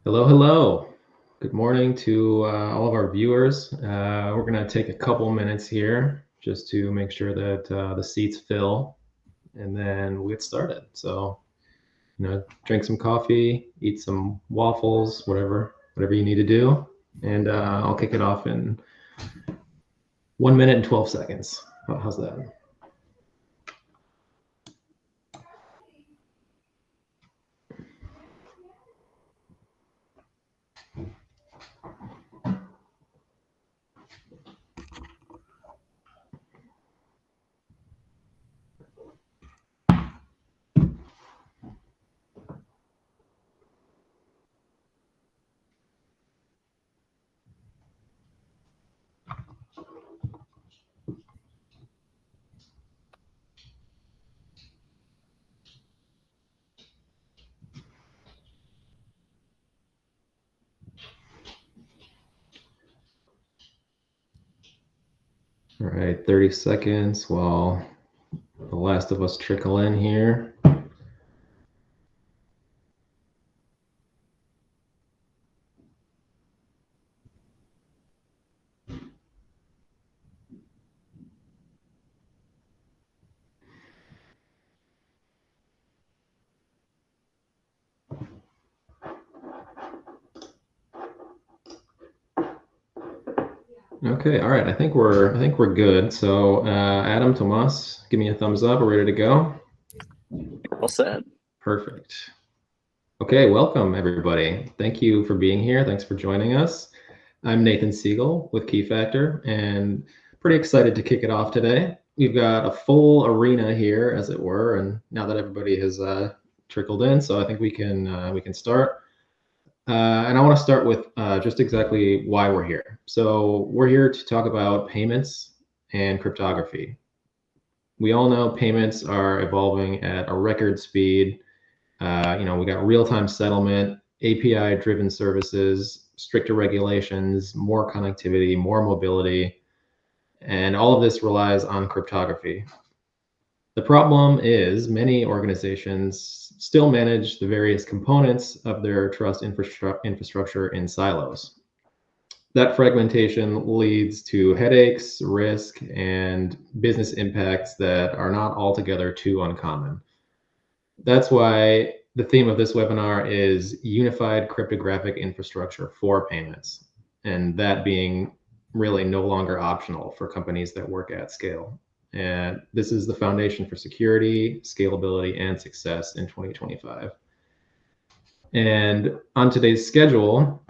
Hello, hello. Good morning to all of our viewers. We're going to take a couple minutes here just to make sure that the seats fill, and then we'll get started. So, drink some coffee, eat some waffles, whatever you need to do, and I'll kick it off in 1 minute and 12 seconds. How's that? All right, 30 seconds while the last of us trickle in here. Okay, all right. I think we're good. So, Adam, Tomas, give me a thumbs up. We're ready to go. Well said. Perfect. Okay, welcome everybody. Thank you for being here. Thanks for joining us. I'm Nathan Siegel with Keyfactor, and pretty excited to kick it off today. We've got a full arena here, as it were, and now that everybody has trickled in, so I think we can start. And I want to start with just exactly why we're here. So we're here to talk about payments and cryptography. We all know payments are evolving at a record speed. We got real-time settlement, API-driven services, stricter regulations, more connectivity, more mobility, and all of this relies on cryptography. The problem is many organizations still manage the various components of their trust infrastructure in silos. That fragmentation leads to headaches, risk, and business impacts that are not altogether too uncommon. That's why the theme of this webinar is unified cryptographic infrastructure for payments, and that being really no longer optional for companies that work at scale. And this is the foundation for security, scalability, and success in 2025. And on today's schedule,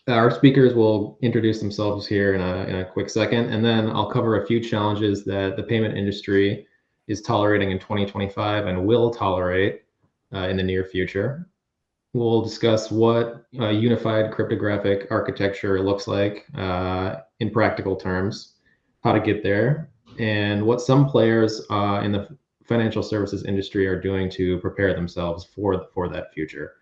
our speakers will introduce themselves here in a quick second, and then I'll cover a few challenges that the payment industry is tolerating in 2025 and will tolerate in the near future. We'll discuss what unified cryptographic architecture looks like in practical terms, how to get there, and what some players in the financial services industry are doing to prepare themselves for that future.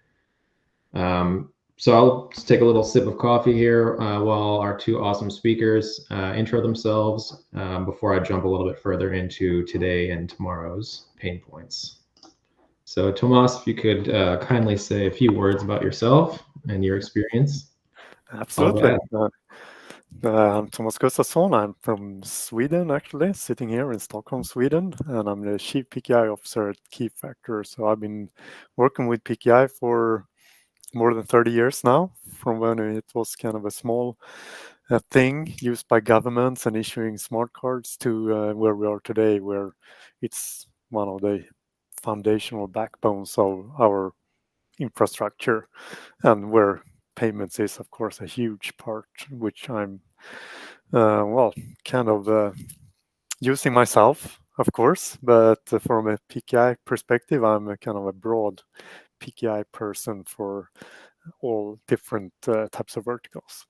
So I'll just take a little sip of coffee here while our two awesome speakers intro themselves before I jump a little bit further into today and tomorrow's pain points. So Tomas, if you could kindly say a few words about yourself and your experience. Absolutely. I'm Thomas Gustafsson. I'm from Sweden, actually, sitting here in Stockholm, Sweden, and I'm the Chief PKI Officer at Keyfactor. So I've been working with PKI for more than 30 years now, from when it was kind of a small thing used by governments and issuing smart cards to where we are today, where it's one of the foundational backbones of our infrastructure, and where payments is, of course, a huge part, which I'm, kind of using myself, of course, but from a PKI perspective, I'm a kind of a broad PKI person for all different types of verticals.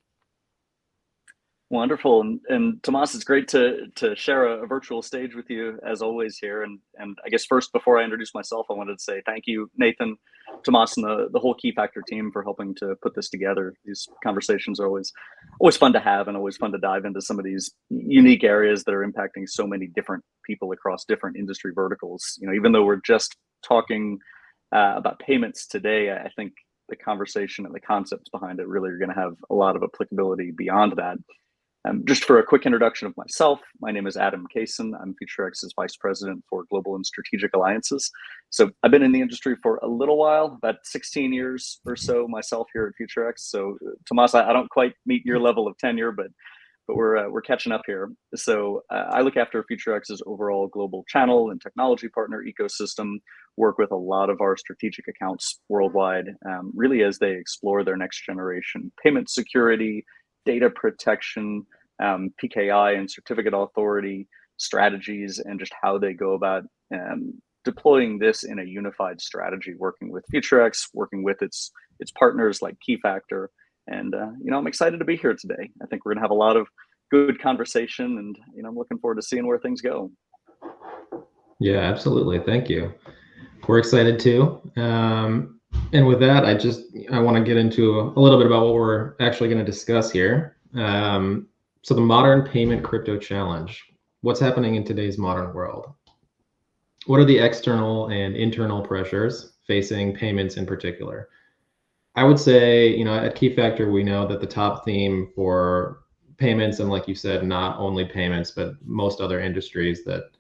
Wonderful. And Tomas, it's great to share a virtual stage with you as always here. And I guess first, before I introduce myself, I wanted to say thank you, Nathan, Tomas, and the whole Keyfactor team for helping to put this together. These conversations are always fun to have and always fun to dive into some of these unique areas that are impacting so many different people across different industry verticals. Even though we're just talking about payments today, I think the conversation and the concepts behind it really are going to have a lot of applicability beyond that. Just for a quick introduction of myself, my name is Adam Kaysen. I'm FutureX's Vice President for Global and Strategic Alliances. So I've been in the industry for a little while, about 16 years or so myself here at FutureX. So Tomas, I don't quite meet your level of tenure, but we're catching up here. So I look after FutureX's overall global channel and technology partner ecosystem, work with a lot of our strategic accounts worldwide, really as they explore their next generation payment security, data protection, PKI and certificate authority strategies, and just how they go about deploying this in a unified strategy, working with FutureX, working with its partners like Keyfactor. And I'm excited to be here today. I think we're going to have a lot of good conversation, and I'm looking forward to seeing where things go. Yeah, absolutely. Thank you. We're excited too. And with that, I want to get into a little bit about what we're actually going to discuss here. So the modern payment crypto challenge. What's happening in today's modern world? What are the external and internal pressures facing payments in particular? I would say, at Keyfactor, we know that the top theme for payments, and like you said, not only payments, but most other industries that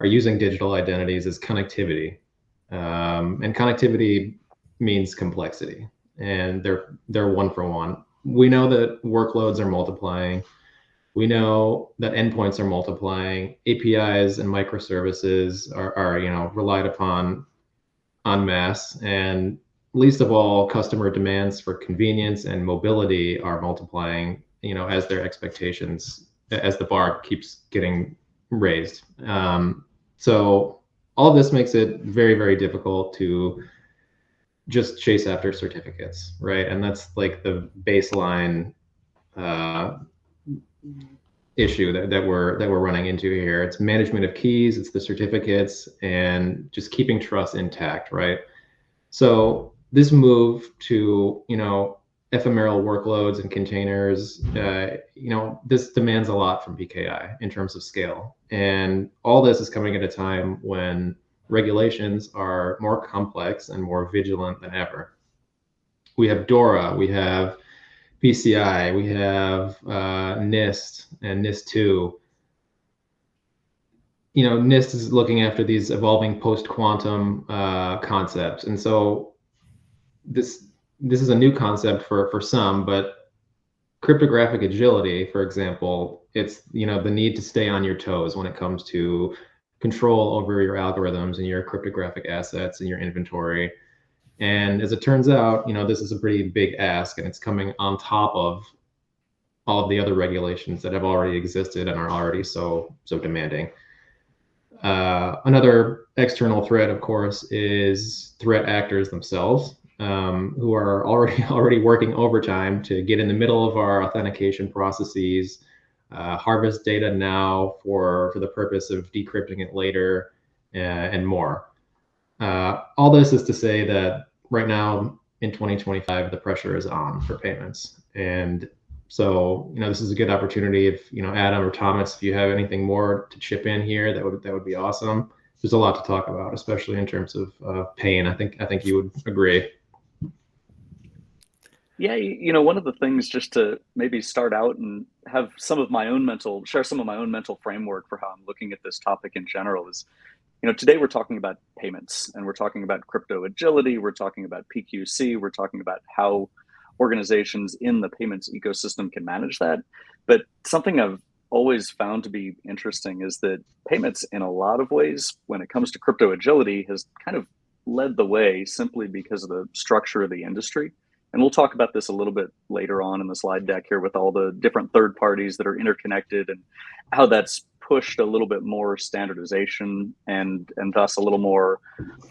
are using digital identities, is connectivity. And connectivity means complexity, and they're one for one. We know that workloads are multiplying. We know that endpoints are multiplying. APIs and microservices are relied upon en masse, and least of all, customer demands for convenience and mobility are multiplying, as their expectations, as the bar keeps getting raised. So all of this makes it very, very difficult to just chase after certificates, right? And that's like the baseline issue that we're running into here. It's management of keys, it's the certificates, and just keeping trust intact, right? So this move to ephemeral workloads and containers, this demands a lot from PKI in terms of scale, and all this is coming at a time when regulations are more complex and more vigilant than ever. We have DORA, we have PCI, we have NIST and NIST2. NIST is looking after these evolving post-quantum concepts, and so this is a new concept for some, but cryptographic agility, for example, it's the need to stay on your toes when it comes to control over your algorithms and your cryptographic assets and your inventory. And as it turns out, this is a pretty big ask, and it's coming on top of all of the other regulations that have already existed and are already so demanding. Another external threat, of course, is threat actors themselves, who are already working overtime to get in the middle of our authentication processes, harvest data now for the purpose of decrypting it later, and more. All this is to say that right now in 2025, the pressure is on for payments. And so, this is a good opportunity. If, Adam or Thomas, if you have anything more to chip in here, that would be awesome. There's a lot to talk about, especially in terms of pain. I think you would agree. Yeah, one of the things, just to maybe start out and have share some of my own mental framework for how I'm looking at this topic in general is, today we're talking about payments, and we're talking about crypto agility, we're talking about PQC, we're talking about how organizations in the payments ecosystem can manage that. But something I've always found to be interesting is that payments, in a lot of ways, when it comes to crypto agility, has kind of led the way simply because of the structure of the industry. And we'll talk about this a little bit later on in the slide deck here with all the different third parties that are interconnected and how that's pushed a little bit more standardization and thus a little more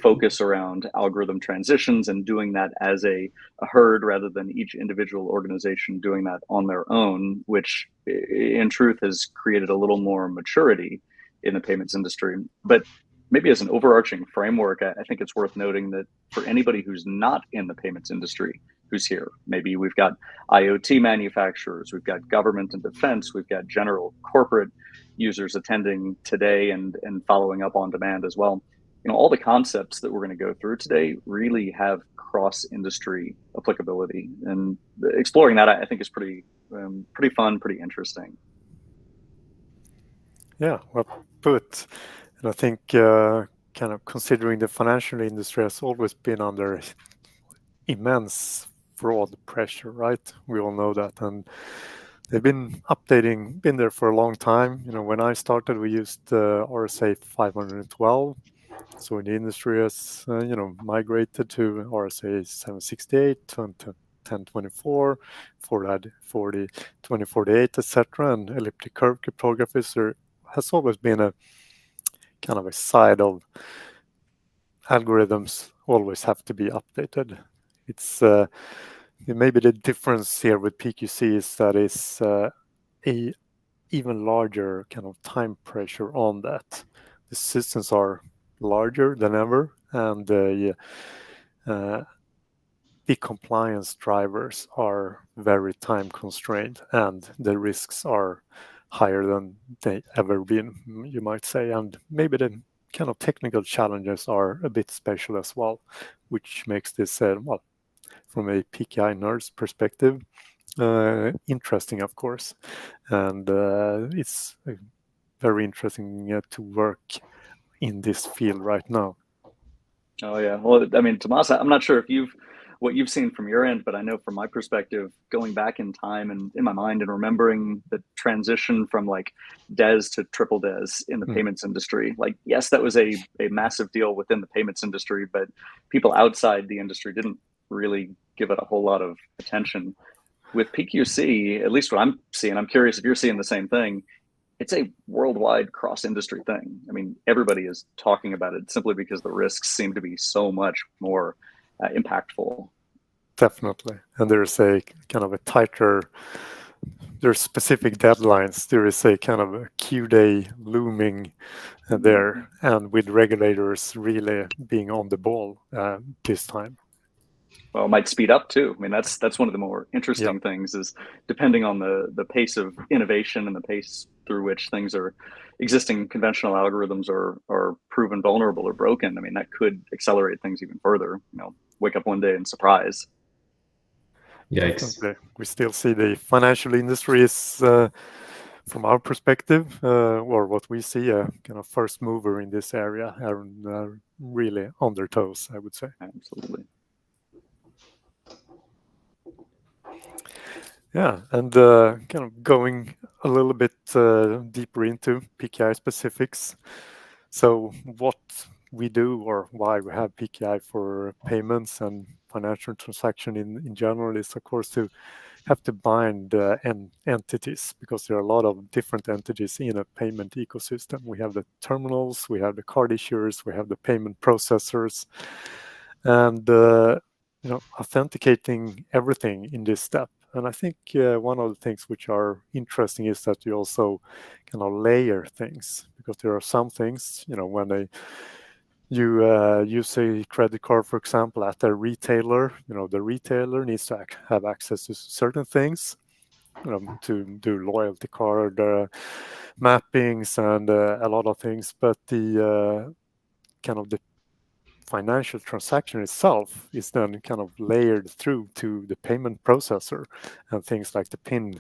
focus around algorithm transitions and doing that as a herd rather than each individual organization doing that on their own, which in truth has created a little more maturity in the payments industry. But maybe as an overarching framework, I think it's worth noting that for anybody who's not in the payments industry, who's here, maybe we've got IoT manufacturers, we've got government and defense, we've got general corporate users attending today and following up on demand as well. all the concepts that we're going to go through today really have cross-industry applicability, and exploring that I think is pretty fun, pretty interesting. Yeah, well put. And I think kind of considering the financial industry has always been under immense fraud pressure, right? We all know that, and they've been been there for a long time. When I started, we used RSA 512. So in the industry has migrated to RSA 768, 1024, for 2048, etc. And elliptic curve cryptography has always been a kind of a side of algorithms always have to be updated. It's maybe the difference here with PQC is that it's a even larger kind of time pressure on that. The systems are larger than ever, and the compliance drivers are very time constrained, and the risks are higher than they ever been, you might say. And maybe the kind of technical challenges are a bit special as well, which makes this, well, from a PKI nerd's perspective, interesting, of course. And it's very interesting to work in this field right now. Oh yeah, well, I mean, Tomas, I'm not sure if what you've seen from your end, but I know from my perspective, going back in time and in my mind and remembering the transition from like DES to triple DES in the payments industry, like, yes, that was a massive deal within the payments industry, but people outside the industry didn't really give it a whole lot of attention. With PQC, at least what I'm seeing, I'm curious if you're seeing the same thing. It's a worldwide cross-industry thing. I mean, everybody is talking about it simply because the risks seem to be so much more impactful. Definitely. And there's a kind of a tighter, there's specific deadlines. There is a kind of a Q day looming there, and with regulators really being on the ball this time. Well, it might speed up too. I mean, that's one of the more interesting things is depending on the pace of innovation and the pace through which things are existing conventional algorithms are proven vulnerable or broken. I mean, that could accelerate things even further. Wake up one day and surprise. Yikes. We still see the financial industry is, from our perspective, or what we see, a kind of first mover in this area, and really on their toes, I would say. Absolutely. Yeah, and kind of going a little bit deeper into PKI specifics. So what we do, or why we have PKI for payments and financial transaction in general, is of course to have to bind entities, because there are a lot of different entities in a payment ecosystem. We have the terminals, we have the card issuers, we have the payment processors, and authenticating everything in this step. And I think one of the things which are interesting is that you also kind of layer things, because there are some things, when you use a credit card, for example, at a retailer, the retailer needs to have access to certain things, to do loyalty card mappings and a lot of things. But the kind of the financial transaction itself is then kind of layered through to the payment processor, and things like the PIN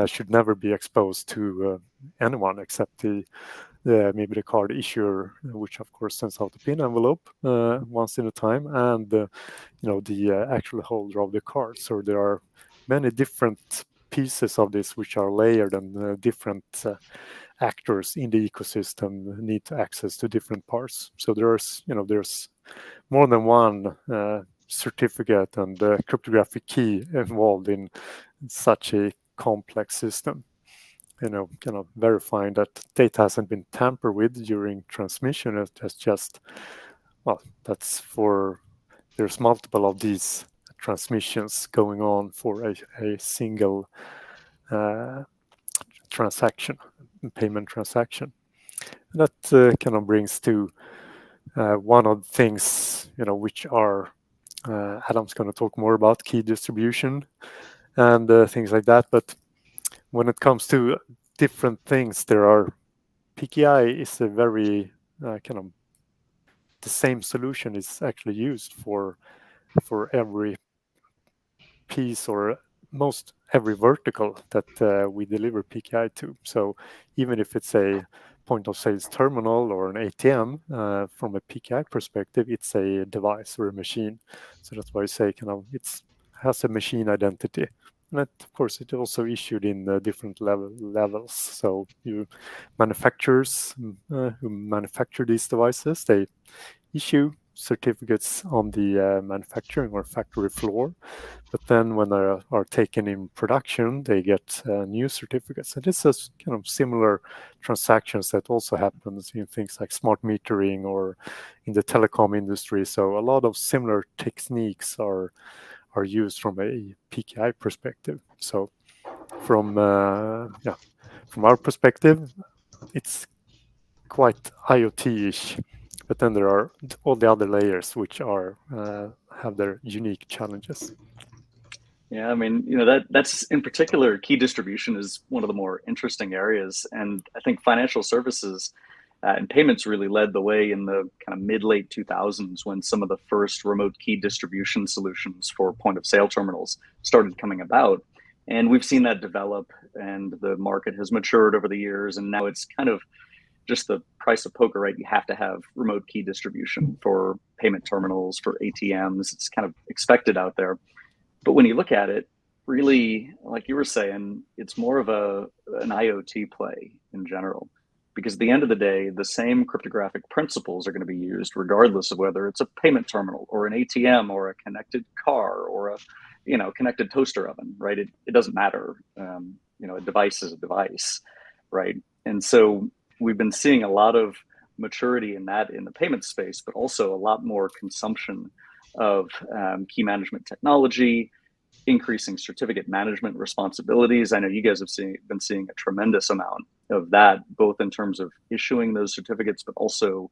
should never be exposed to anyone except maybe the card issuer, which of course sends out the PIN envelope once in a time, and the actual holder of the card. So there are many different pieces of this which are layered, and different actors in the ecosystem need to access to different parts. So there's more than one certificate and cryptographic key involved in such a complex system. Kind of verifying that data hasn't been tampered with during transmission. It's just, well, there's multiple of these transmissions going on for a single transaction, payment transaction. And that kind of brings to one of the things, which are, Adam's going to talk more about, key distribution and things like that. But when it comes to different things, PKI is a very kind of the same solution is actually used for every piece or most every vertical that we deliver PKI to. So even if it's a point of sales terminal or an ATM, from a PKI perspective, it's a device or a machine. So that's why I say kind of it has a machine identity. And that, of course, it also issued in different levels. So you manufacturers who manufacture these devices, they issue certificates on the manufacturing or factory floor, but then when they are taken in production, they get new certificates. And this is kind of similar transactions that also happens in things like smart metering or in the telecom industry. So a lot of similar techniques are used from a PKI perspective. So from our perspective, it's quite IoT-ish, but then there are all the other layers which are have their unique challenges. Yeah, I mean, that's in particular, key distribution is one of the more interesting areas, and I think financial services and payments really led the way in the kind of mid-late 2000s when some of the first remote key distribution solutions for point of sale terminals started coming about. And we've seen that develop, and the market has matured over the years, and now it's kind of just the price of poker, right? You have to have remote key distribution for payment terminals, for ATMs. It's kind of expected out there. But when you look at it, really, like you were saying, it's more of an IoT play in general. Because at the end of the day, the same cryptographic principles are going to be used regardless of whether it's a payment terminal or an ATM or a connected car or a connected toaster oven, right? It doesn't matter. A device is a device, right? And so we've been seeing a lot of maturity in that in the payment space, but also a lot more consumption of key management technology, increasing certificate management responsibilities. I know you guys have been seeing a tremendous amount of that, both in terms of issuing those certificates, but also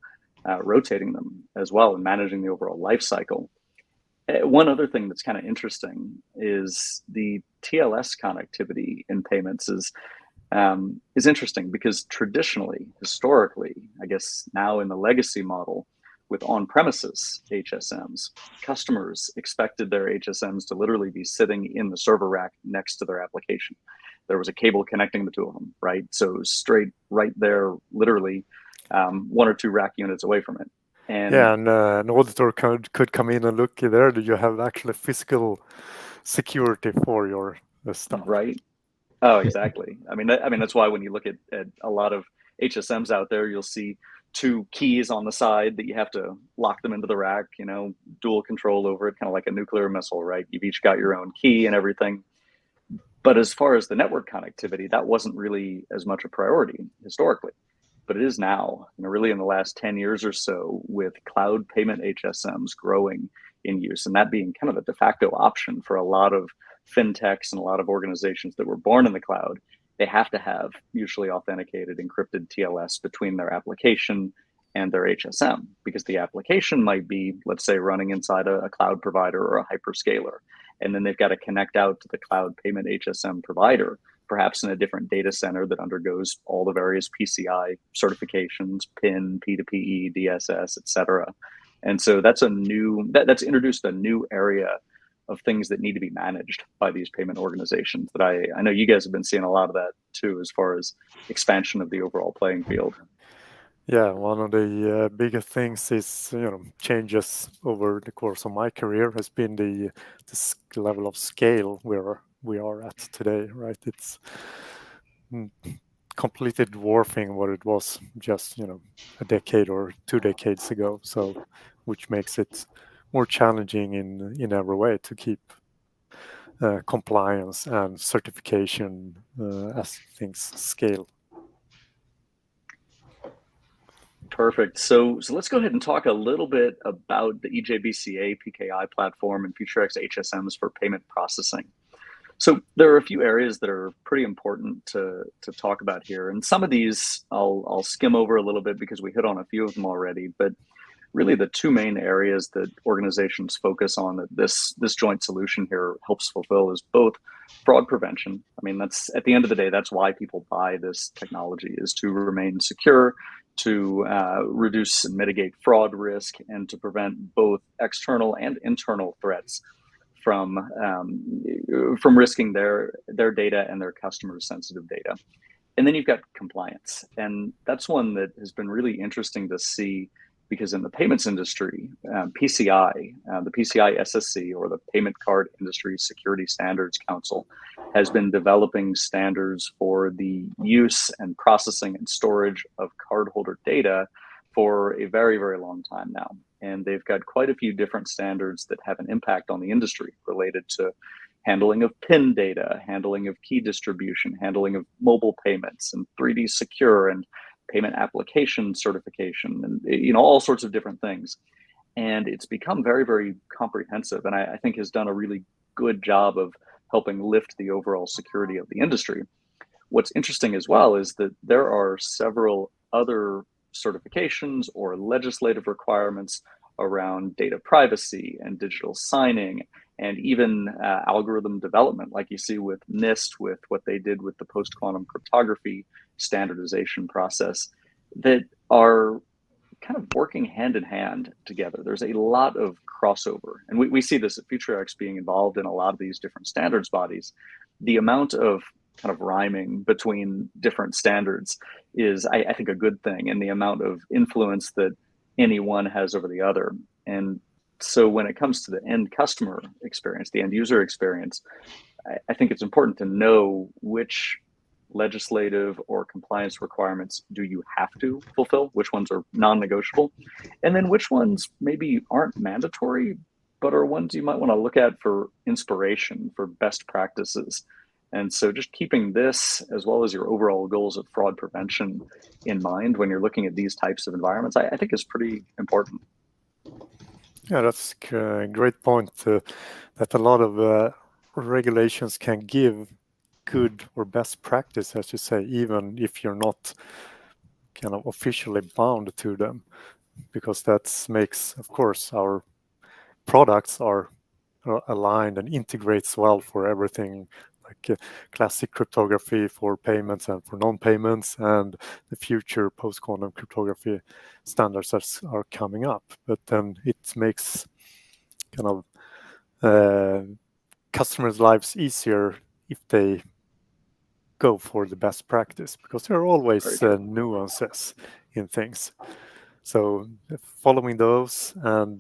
rotating them as well and managing the overall life cycle. One other thing that's kind of interesting is the TLS connectivity in payments is interesting because traditionally, historically, I guess now in the legacy model with on-premises HSMs, customers expected their HSMs to literally be sitting in the server rack next to their application. There was a cable connecting the two of them, right? So straight right there, literally 1 or 2 rack units away from it. And an auditor could come in and look there. Do you have actually physical security for your stuff? Right. Oh, exactly. I mean, that's why when you look at a lot of HSMs out there, you'll see 2 keys on the side that you have to lock them into the rack, dual control over it, kind of like a nuclear missile, right? You've each got your own key and everything. But as far as the network connectivity, that wasn't really as much a priority historically, but it is now, really in the last 10 years or so with cloud payment HSMs growing in use, and that being kind of the de facto option for a lot of fintechs and a lot of organizations that were born in the cloud. They have to have mutually authenticated encrypted TLS between their application and their HSM, because the application might be, let's say, running inside a cloud provider or a hyperscaler, and then they've got to connect out to the cloud payment HSM provider, perhaps in a different data center that undergoes all the various PCI certifications, PIN, P2PE, DSS, et cetera. And so that's that's introduced a new area of things that need to be managed by these payment organizations that I know you guys have been seeing a lot of that too, as far as expansion of the overall playing field. Yeah, one of the biggest things is, changes over the course of my career has been the level of scale where we are at today, right? It's completely dwarfing what it was just, a decade or 2 decades ago. So, which makes it more challenging in every way to keep compliance and certification as things scale. Perfect. So let's go ahead and talk a little bit about the EJBCA PKI platform and Futurex HSMs for payment processing. So there are a few areas that are pretty important to talk about here, and some of these I'll skim over a little bit because we hit on a few of them already. But really, the 2 main areas that organizations focus on that this joint solution here helps fulfill is both fraud prevention. I mean, that's at the end of the day, that's why people buy this technology, is to remain secure, to reduce and mitigate fraud risk and to prevent both external and internal threats from risking their data and their customers' sensitive data. And then you've got compliance, and that's one that has been really interesting to see, because in the payments industry, PCI, the PCI SSC, or the Payment Card Industry Security Standards Council, has been developing standards for the use and processing and storage of cardholder data for a very, very long time now. And they've got quite a few different standards that have an impact on the industry related to handling of PIN data, handling of key distribution, handling of mobile payments, and 3D Secure, and payment application certification, and all sorts of different things. And it's become very, very comprehensive, and I think has done a really good job of helping lift the overall security of the industry. What's interesting as well is that there are several other certifications or legislative requirements around data privacy and digital signing, and even algorithm development, like you see with NIST, with what they did with the post-quantum cryptography standardization process, that are kind of working hand in hand together. There's a lot of crossover, and we see this at Futurex being involved in a lot of these different standards bodies. The amount of kind of rhyming between different standards is, I think, a good thing, and the amount of influence that any one has over the other. And so when it comes to the end customer experience, the end user experience, I think it's important to know which legislative or compliance requirements do you have to fulfill, which ones are non-negotiable, and then which ones maybe aren't mandatory, but are ones you might want to look at for inspiration, for best practices. And so just keeping this, as well as your overall goals of fraud prevention, in mind when you're looking at these types of environments, I think is pretty important. Yeah, that's a great point, that a lot of regulations can give good or best practice, as you say, even if you're not kind of officially bound to them, because that makes, of course, our products are aligned and integrates well for everything, like classic cryptography for payments and for non-payments, and the future post-quantum cryptography standards that are coming up. But then it makes kind of customers' lives easier if they go for the best practice, because there are always nuances in things. So following those and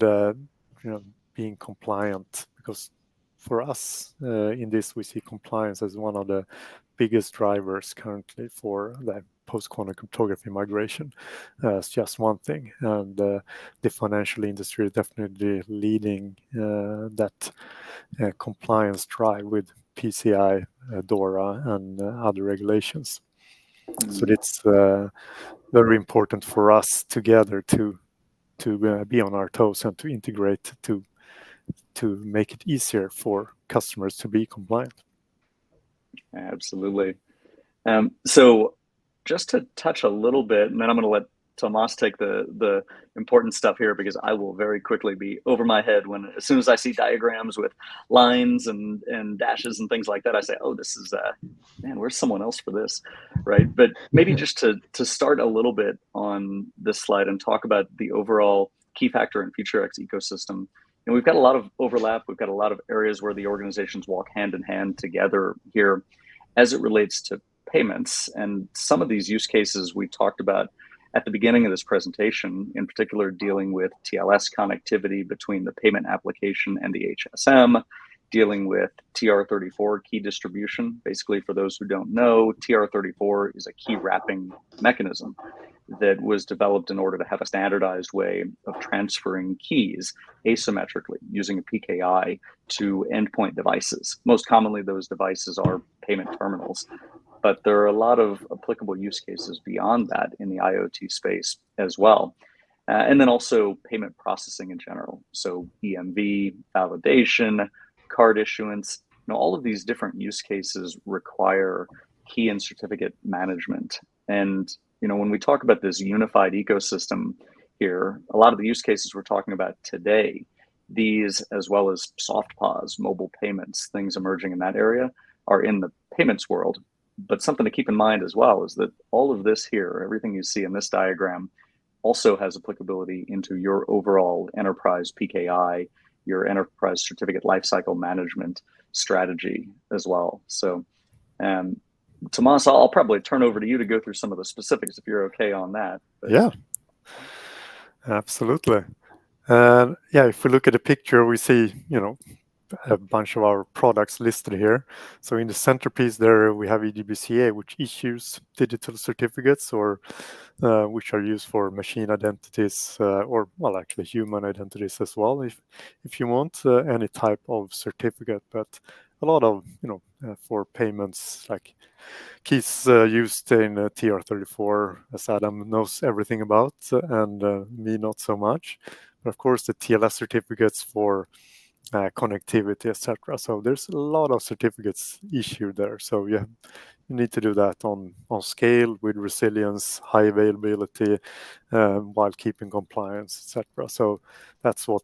being compliant, because for us in this, we see compliance as one of the biggest drivers currently for the post-quantum cryptography migration. It's just one thing, and the financial industry is definitely leading that compliance drive with PCI, DORA, and other regulations. So it's very important for us together to be on our toes and to integrate to make it easier for customers to be compliant. Absolutely. So just to touch a little bit, and then I'm going to let Tomas take the important stuff here, because I will very quickly be over my head as soon as I see diagrams with lines and dashes and things like that. I say, oh, this is man, where's someone else for this, right? But maybe just to start a little bit on this slide and talk about the overall Keyfactor and Futurex ecosystem. And we've got a lot of overlap. We've got a lot of areas where the organizations walk hand in hand together here as it relates to payments. And some of these use cases we talked about at the beginning of this presentation, in particular dealing with TLS connectivity between the payment application and the HSM, dealing with TR34 key distribution. Basically, for those who don't know, TR34 is a key wrapping mechanism that was developed in order to have a standardized way of transferring keys asymmetrically using a PKI to endpoint devices. Most commonly, those devices are payment terminals, but there are a lot of applicable use cases beyond that in the IoT space as well. And then also payment processing in general. So EMV, validation, card issuance, all of these different use cases require key and certificate management. And when we talk about this unified ecosystem here, a lot of the use cases we're talking about today, these, as well as soft POS, mobile payments, things emerging in that area, are in the payments world. But something to keep in mind as well is that all of this here, everything you see in this diagram, also has applicability into your overall enterprise PKI, your enterprise certificate lifecycle management strategy as well. So, Tomas, I'll probably turn over to you to go through some of the specifics if you're okay on that. But... Yeah, absolutely. And yeah, if we look at the picture, we see, a bunch of our products listed here. So in the centerpiece there, we have EJBCA, which issues digital certificates, or which are used for machine identities, or well, actually human identities as well, if you want any type of certificate. But a lot of, for payments like keys used in TR34, as Adam knows everything about, and me not so much. But of course, the TLS certificates for connectivity, etc. So there's a lot of certificates issued there. So you need to do that on scale with resilience, high availability, while keeping compliance, etc. So that's what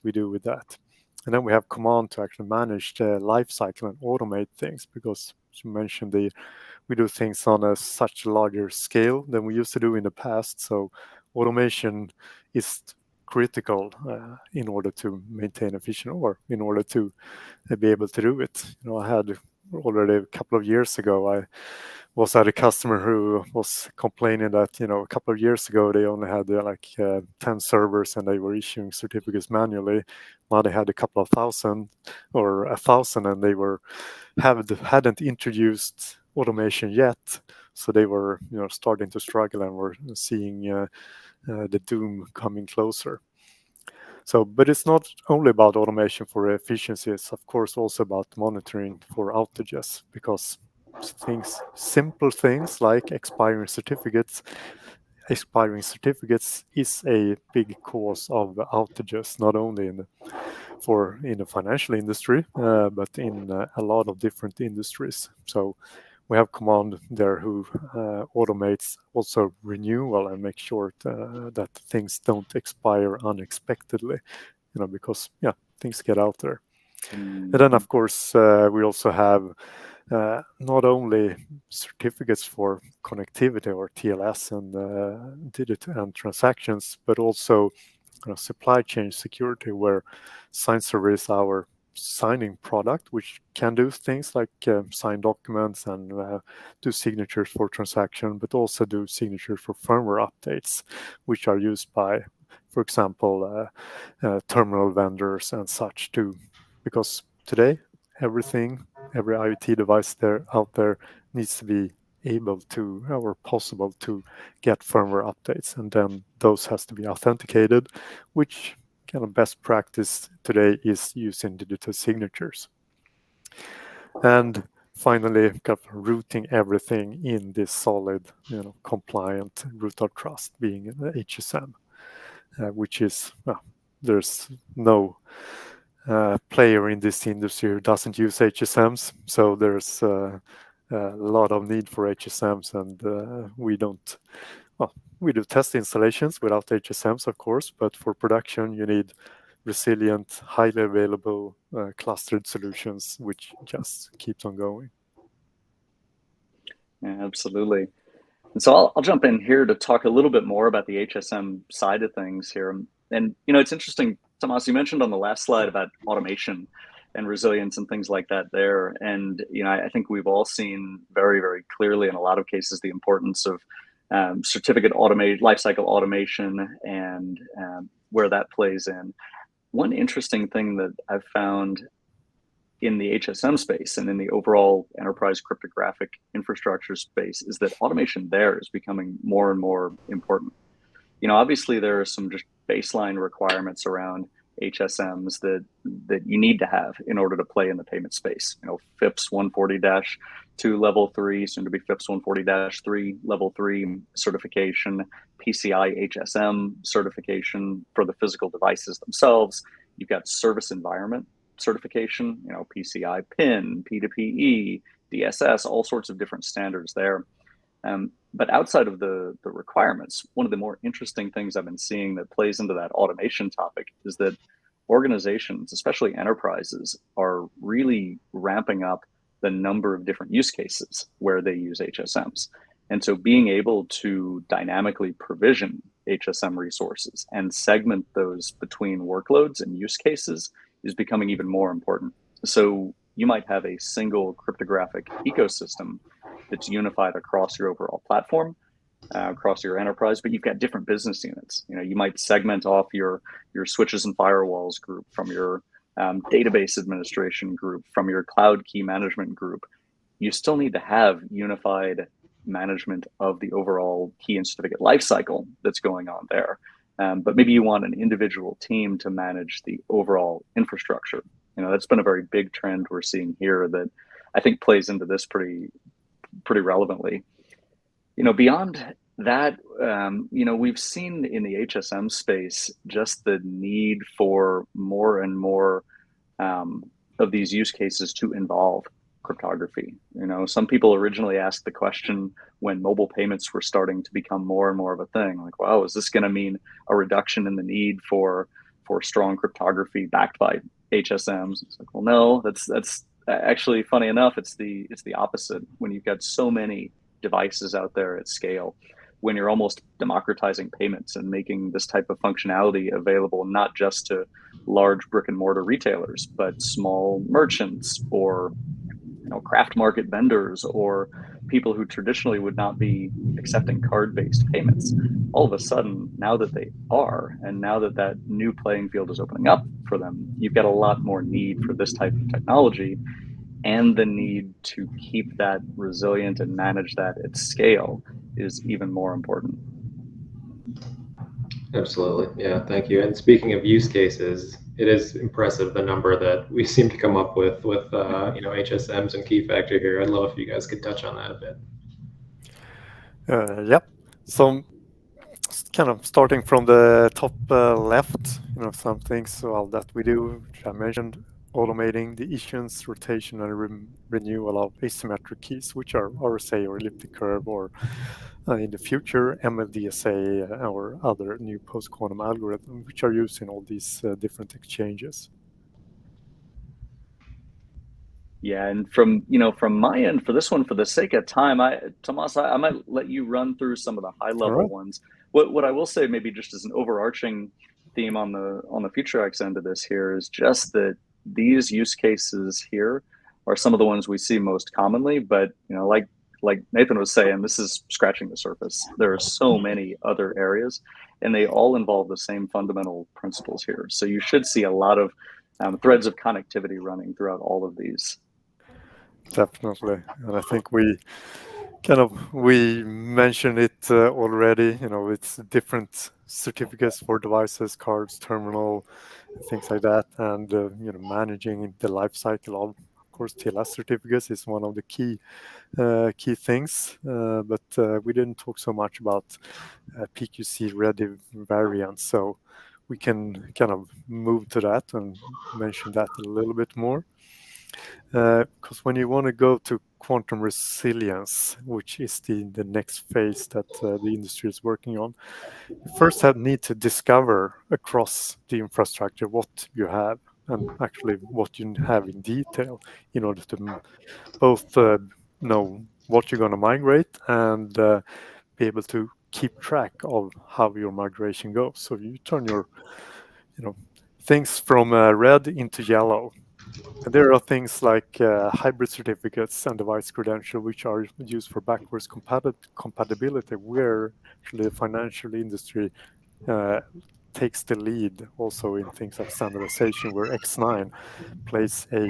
we do with that. And then we have command to actually manage the life cycle and automate things, because as you mentioned, we do things on such a larger scale than we used to do in the past. So automation is critical in order to maintain efficient, or in order to be able to do it. I had already a couple of years ago, I was at a customer who was complaining that a couple of years ago they only had 10 servers and they were issuing certificates manually. Now they had a couple of thousand or 1,000, and they hadn't introduced automation yet, so they were starting to struggle and were seeing the doom coming closer. So, but it's not only about automation for efficiency, it's of course also about monitoring for outages, because simple things like expiring certificates is a big cause of outages, not only in the financial industry, but in a lot of different industries. So we have command there who automates also renewal and make sure that things don't expire unexpectedly, because things get out there. And then of course we also have not only certificates for connectivity or TLS and digital and transactions, but also supply chain security, where SignServer is our signing product, which can do things like sign documents and do signatures for transaction, but also do signatures for firmware updates, which are used by, for example, terminal vendors and such too. Because today, every IoT device out there needs to be able to, or possible to, get firmware updates, and then those has to be authenticated, which kind of best practice today is using digital signatures. And finally, rooting everything in this solid, compliant root of trust, being an HSM, which is, there's no player in this industry who doesn't use HSMs. So there's a lot of need for HSMs, and we don't. Well, we do test installations without HSMs, of course, but for production, you need resilient, highly available, clustered solutions, which just keeps on going. Yeah, absolutely. And so I'll jump in here to talk a little bit more about the HSM side of things here. And, it's interesting, Tomas, you mentioned on the last slide about automation and resilience and things like that there. And, I think we've all seen very, very clearly in a lot of cases the importance of certificate lifecycle automation and where that plays in. One interesting thing that I've found in the HSM space and in the overall enterprise cryptographic infrastructure space is that automation there is becoming more and more important. Obviously there are some just baseline requirements around HSMs that you need to have in order to play in the payment space. FIPS 140-2 level 3, soon to be FIPS 140-3 level 3 certification, PCI HSM certification for the physical devices themselves. You've got service environment certification, PCI PIN, P2PE, DSS, all sorts of different standards there. But outside of the requirements, one of the more interesting things I've been seeing that plays into that automation topic is that organizations, especially enterprises, are really ramping up the number of different use cases where they use HSMs. And so being able to dynamically provision HSM resources and segment those between workloads and use cases is becoming even more important. So you might have a single cryptographic ecosystem that's unified across your overall platform, across your enterprise, but you've got different business units. You might segment off your switches and firewalls group from your database administration group, from your cloud key management group. You still need to have unified management of the overall key and certificate lifecycle that's going on there. But maybe you want an individual team to manage the overall infrastructure. That's been a very big trend we're seeing here that I think plays into this pretty relevantly. Beyond that, we've seen in the HSM space just the need for more and more of these use cases to involve cryptography. Some people originally asked the question when mobile payments were starting to become more and more of a thing, like, wow, is this going to mean a reduction in the need for strong cryptography backed by HSMs? It's like, well, no, that's actually, funny enough, it's the opposite. When you've got so many devices out there at scale, when you're almost democratizing payments and making this type of functionality available not just to large brick and mortar retailers, but small merchants or craft market vendors or people who traditionally would not be accepting card-based payments. All of a sudden, now that they are, and now that new playing field is opening up for them, you've got a lot more need for this type of technology, and the need to keep that resilient and manage that at scale is even more important. Absolutely. Yeah, thank you. And speaking of use cases, it is impressive the number that we seem to come up with HSMs and Keyfactor here. I'd love if you guys could touch on that a bit. Yep. So kind of starting from the top left, some things that we do, which I mentioned, automating the issuance, rotation, and renewal of asymmetric keys, which are RSA or elliptic curve, or in the future, MLDSA or other new post-quantum algorithms, which are used in all these different exchanges. Yeah, and from my end for this one, for the sake of time, Tomas, I might let you run through some of the high-level ones. What I will say, maybe just as an overarching theme on the Futurex end of this here, is just that these use cases here are some of the ones we see most commonly. But like Nathan was saying, this is scratching the surface. There are so many other areas, and they all involve the same fundamental principles here. So you should see a lot of threads of connectivity running throughout all of these. Definitely, and I think we mentioned it already. It's different certificates for devices, cards, terminal, things like that, and managing the life cycle of course, TLS certificates is one of the key things, but we didn't talk so much about PQC ready variants, so we can kind of move to that and mention that a little bit more. Because when you want to go to quantum resilience, which is the next phase that the industry is working on, you first need to discover across the infrastructure what you have and actually what you have in detail in order to both know what you're going to migrate and be able to keep track of how your migration goes. So you turn your things from red into yellow. And there are things like hybrid certificates and device credential, which are used for backwards compatibility, where actually the financial industry takes the lead also in things like standardization, where X9 plays a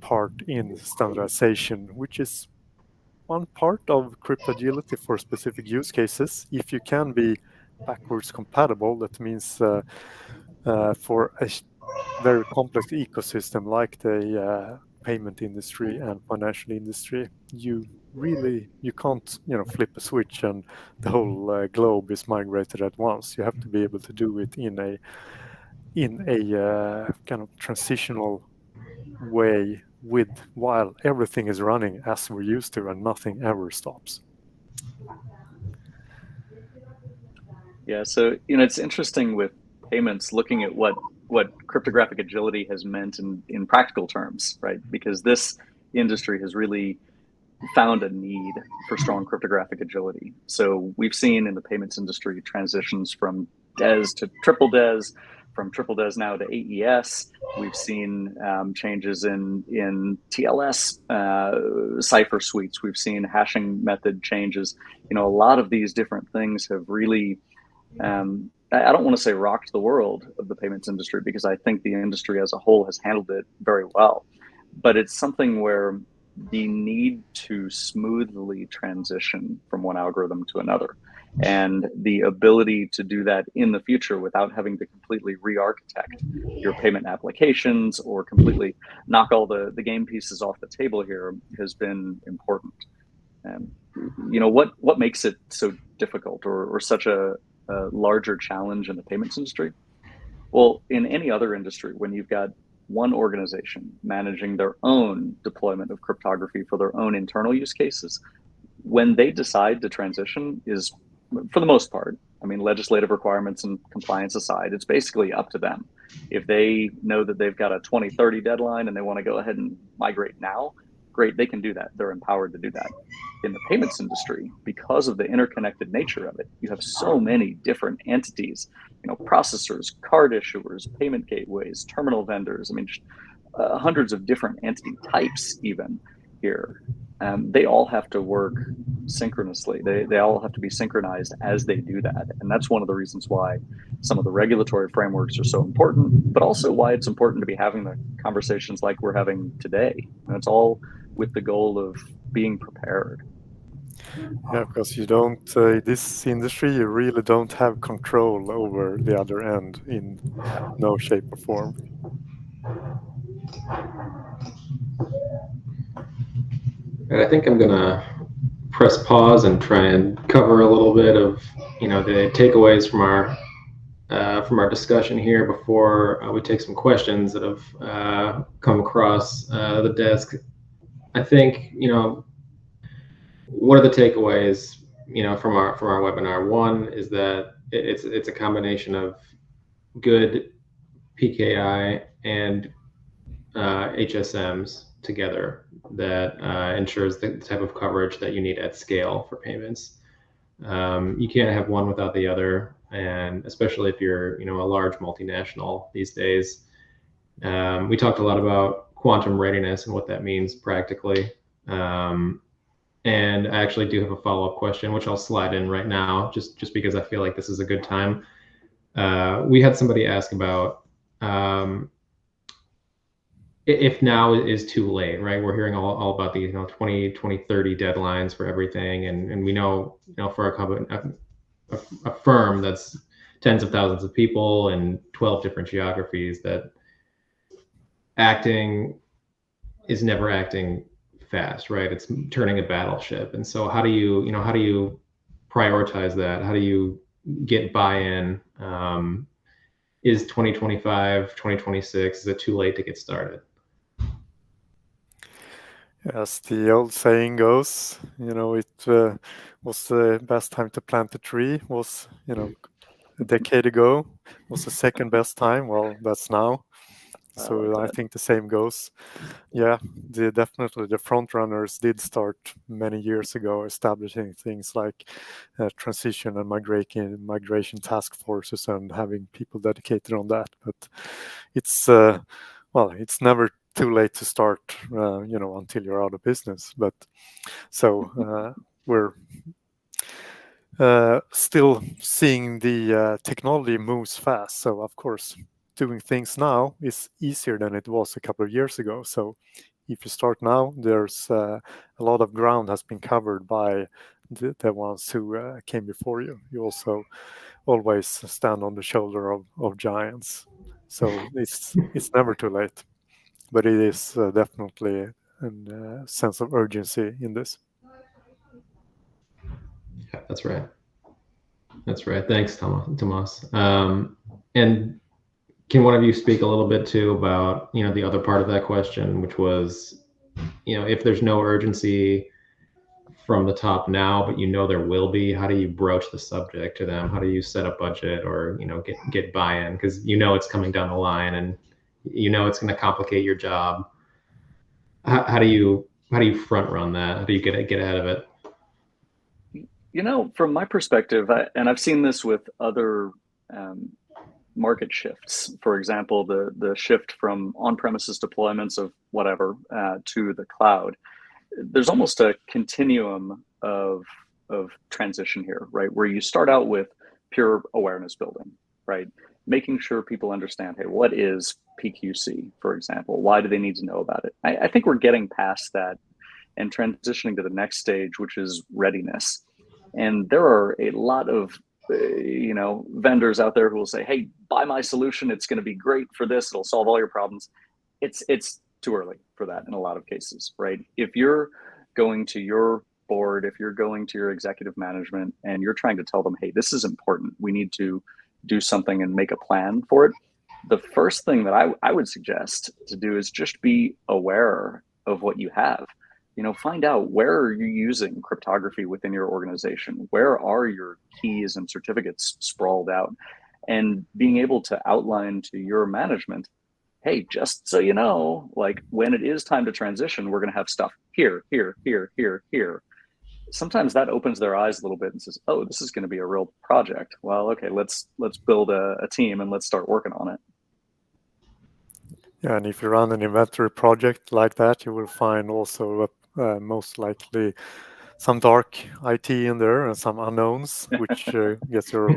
part in standardization, which is one part of crypto agility for specific use cases. If you can be backwards compatible, that means for a very complex ecosystem like the payment industry and financial industry, you can't flip a switch and the whole globe is migrated at once. You have to be able to do it in a kind of transitional way while everything is running as we're used to and nothing ever stops. Yeah, so it's interesting with payments, looking at what what cryptographic agility has meant in practical terms, right? Because this industry has really found a need for strong cryptographic agility. So we've seen in the payments industry transitions from DES to triple DES, from triple DES now to AES. We've seen changes in TLS cipher suites. We've seen hashing method changes. You know, a lot of these different things have really, I don't want to say rocked the world of the payments industry, because I think the industry as a whole has handled it very well. But it's something where the need to smoothly transition from one algorithm to another, and the ability to do that in the future without having to completely re-architect your payment applications or completely knock all the game pieces off the table here has been important. You know, what makes it so difficult or such a larger challenge in the payments industry? Well, in any other industry, when you've got one organization managing their own deployment of cryptography for their own internal use cases, when they decide to transition is, for the most part, I mean, legislative requirements and compliance aside, it's basically up to them. If they know that they've got a 2030 deadline and they want to go ahead and migrate now, great, they can do that. They're empowered to do that. In the payments industry, because of the interconnected nature of it, you have so many different entities, you know, processors, card issuers, payment gateways, terminal vendors. I mean, hundreds of different entity types even here. They all have to work synchronously. They all have to be synchronized as they do that. And that's one of the reasons why some of the regulatory frameworks are so important, but also why it's important to be having the conversations like we're having today. And it's all with the goal of being prepared. Yeah, because you don't, this industry, you really don't have control over the other end in no shape or form. And I think I'm gonna press pause and try and cover a little bit of, you know, the takeaways from our discussion here before we take some questions that have come across the desk. I think, you know, what are the takeaways, you know, from our webinar? One is that it's a combination of good PKI and HSMs together that ensures the type of coverage that you need at scale for payments. You can't have one without the other, and especially if you're, you know, a large multinational these days. We talked a lot about quantum readiness and what that means practically. And I actually do have a follow-up question, which I'll slide in right now, just because I feel like this is a good time. We had somebody ask about if now is too late, right? We're hearing all about the, you know, 2030 deadlines for everything, and we know, you know, for a firm that's tens of thousands of people and 12 different geographies, that acting is never acting fast, right? It's turning a battleship. And so how do you prioritize that? How do you get buy-in? Is 2025, 2026, is it too late to get started? As the old saying goes, you know, it was the best time to plant a tree was, you know, a decade ago. Was the second best time. Well, that's now. So I think the same goes. Yeah, definitely the front runners did start many years ago establishing things like transition and migration task forces and having people dedicated on that. But it's well, it's never too late to start, you know, until you're out of business. But so we're still seeing the technology moves fast. So of course, doing things now is easier than it was a couple of years ago. So if you start now, there's a lot of ground has been covered by the ones who came before you. You also always stand on the shoulder of giants. So it's never too late, but it is definitely a sense of urgency in this. Yeah, that's right. That's right. Thanks, Tomas. And can one of you speak a little bit too about, you know, the other part of that question, which was, you know, if there's no urgency from the top now, but you know there will be? How do you broach the subject to them? How do you set a budget, or get buy-in, because it's coming down the line, and it's going to complicate your job? How do you front run that? How do you get ahead of it? From my perspective, and I've seen this with other market shifts. For example, the shift from on-premises deployments of whatever to the cloud. There's almost a continuum of transition here, right? Where you start out with pure awareness building, right? Making sure people understand, hey, what is PQC, for example? Why do they need to know about it? I think we're getting past that and transitioning to the next stage, which is readiness. And there are a lot of vendors out there who will say, hey, buy my solution, it's going to be great for this, it'll solve all your problems. It's too early for that in a lot of cases, right? If you're going to your board, if you're going to your executive management and you're trying to tell them, hey, this is important, we need to do something and make a plan for it, the first thing that I would suggest to do is just be aware of what you have. Find out, where are you using cryptography within your organization? Where are your keys and certificates sprawled out? And being able to outline to your management, hey, just so you know, like, when it is time to transition, we're going to have stuff here, here, here, here, here. Sometimes that opens their eyes a little bit and says, oh, this is going to be a real project. Well, okay, let's build a team and let's start working on it. Yeah, and if you run an inventory project like that, you will find also most likely some dark IT in there and some unknowns, which gets your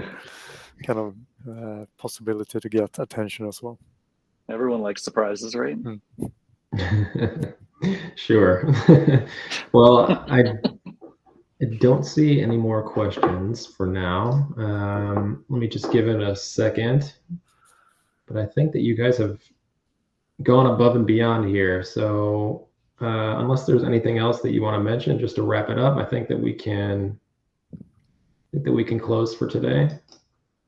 kind of possibility to get attention as well. Everyone likes surprises, right? Sure. Well, I don't see any more questions for now. Let me just give it a second. But I think that you guys have gone above and beyond here. So unless there's anything else that you want to mention, just to wrap it up, I think that we can close for today.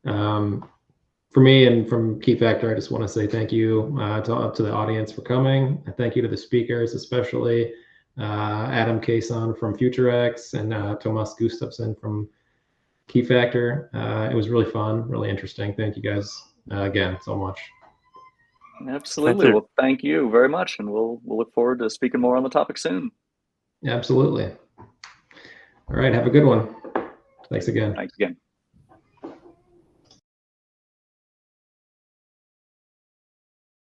For me and from Keyfactor, I just want to say thank you to the audience for coming. Thank you to the speakers, especially Adam Kayson from Futurex and Tomas Gustafsson from Keyfactor. It was really fun, really interesting. Thank you guys again so much. Absolutely. Well, thank you very much, and we'll look forward to speaking more on the topic soon. Absolutely. All right. Have a good one. Thanks again. Thanks again.